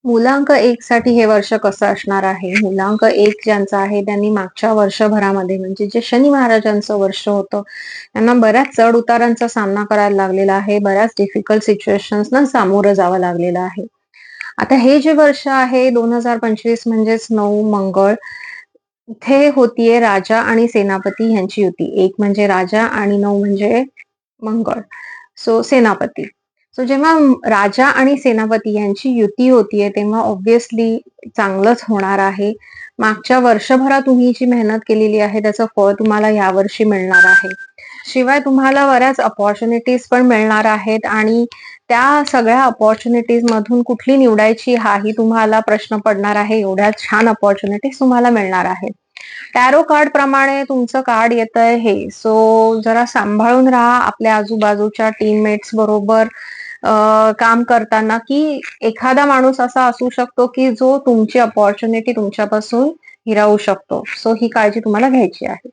मुलांक 1 साठी हे वर्ष कसं असणार आहे? मुलांक 1 ज्यांचा आहे त्यांनी मागच्या वर्षभरामध्ये म्हणजे जे शनी महाराजांचं वर्ष होतं, त्यांना बऱ्याच चढ-उतारांचा सामना करायला लागलेला आहे. बऱ्याच डिफिकल्ट सिच्युएशन्सना सामोरं जावं लागलेलं आहे. आता हे जे वर्ष आहे 2025 म्हणजेच 9 मंगळ, इथे होतीये राजा आणि सेनापती ह्यांची युती. 1 म्हणजे राजा आणि 9 म्हणजे मंगळ. सो सेनापती. सो जेव्हा राजा आणि सेनापती यांची युती होतीये, तेव्हा ऑब्व्हियसली चांगलंच होणार आहे. मागच्या वर्षभरात तुम्ही जी मेहनत केलेली आहे, त्याचं फळ तुम्हाला यावर्षी मिळणार आहे. शिवाय तुम्हाला बऱ्याच अपॉर्च्युनिटीज पण मिळणार आहेत आणि त्या सगळ्या अपॉर्च्युनिटीजमधून कुठली निवडायची हाही तुम्हाला प्रश्न पडणार आहे. एवढ्या छान अपॉर्च्युनिटीज तुम्हाला मिळणार आहेत. टॅरो कार्ड प्रमाणे तुमचं कार्ड येतंय हे. सो जरा सांभाळून राहा आपल्या आजूबाजूच्या टीममेट्स बरोबर काम करताना, की एखादा माणूस असा असू शकतो, की जो तुमची अपॉर्च्युनिटी तुमच्यापासून हिरावू शकतो. सो ही काळजी तुम्हाला घ्यायची आहे.